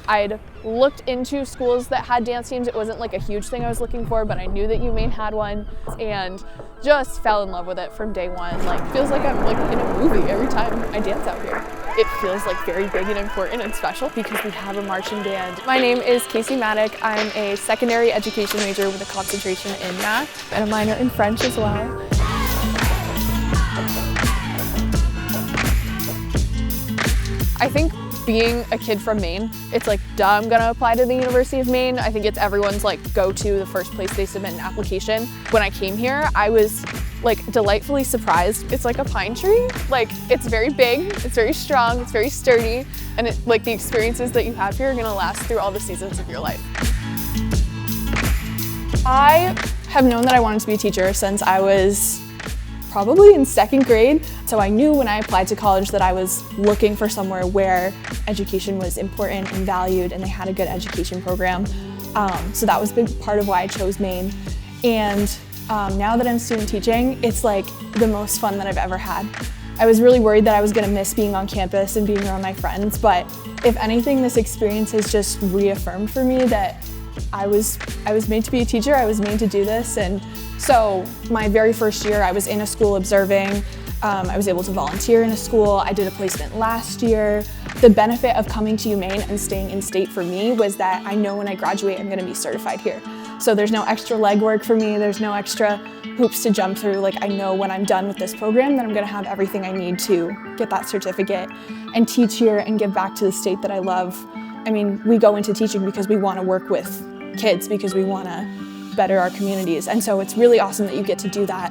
I'd looked into schools that had dance teams. It wasn't like a huge thing I was looking for, but I knew that UMaine had one and just fell in love with it from day one. Like, feels like I'm like in a movie every time I dance out here. It feels like very big and important and special because we have a marching band. My name is Casey Maddock. I'm a secondary education major with a concentration in math and a minor in French as well. I think being a kid from Maine, it's like, duh, I'm gonna apply to the University of Maine. I think it's everyone's like go-to, the first place they submit an application. When I came here, I was like delightfully surprised. It's like a pine tree. Like, it's very big, it's very strong, it's very sturdy, and like the experiences that you have here are gonna last through all the seasons of your life. I have known that I wanted to be a teacher since I was probably in second grade. So I knew when I applied to college that I was looking for somewhere where education was important and valued and they had a good education program. So that was a big part of why I chose Maine. And now that I'm student teaching, it's like the most fun that I've ever had. I was really worried that I was gonna miss being on campus and being around my friends, but if anything, this experience has just reaffirmed for me that I was made to be a teacher, I was made to do this. And so my very first year, I was in a school observing. I was able to volunteer in a school. I did a placement last year. The benefit of coming to UMaine and staying in state for me was that I know when I graduate, I'm gonna be certified here. So there's no extra legwork for me. There's no extra hoops to jump through. Like, I know when I'm done with this program that I'm gonna have everything I need to get that certificate and teach here and give back to the state that I love. I mean, we go into teaching because we wanna work with kids, because we wanna better our communities. And so it's really awesome that you get to do that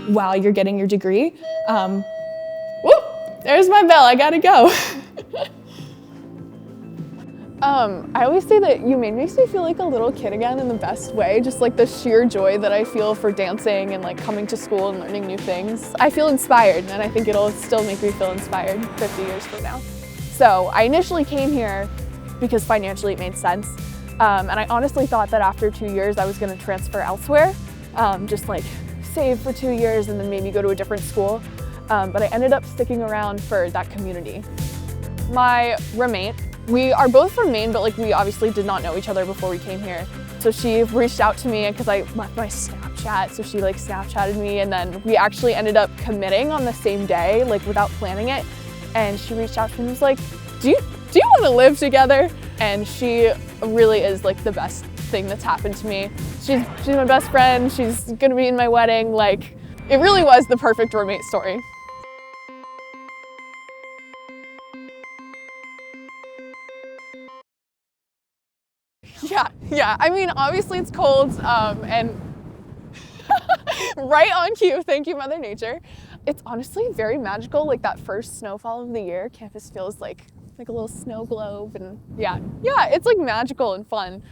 while you're getting your degree. Whoop, there's my bell, I gotta go. I always say that UMaine makes me feel like a little kid again in the best way, just like the sheer joy that I feel for dancing and like coming to school and learning new things. I feel inspired, and I think it'll still make me feel inspired 50 years from now. So I initially came here because financially it made sense. And I honestly thought that after 2 years I was going to transfer elsewhere, just like save for 2 years and then maybe go to a different school. But I ended up sticking around for that community. My roommate, we are both from Maine, but like we obviously did not know each other before we came here. So she reached out to me because I left my Snapchat, so she like Snapchatted me, and then we actually ended up committing on the same day, like without planning it. And she reached out to me and was like, do you want to live together? And she really is like the best thing that's happened to me. She's my best friend. She's gonna be in my wedding. Like, it really was the perfect roommate story. Yeah. I mean, obviously it's cold and right on cue. Thank you, Mother Nature. It's honestly very magical. Like that first snowfall of the year, campus feels like a little snow globe, and yeah, it's like magical and fun.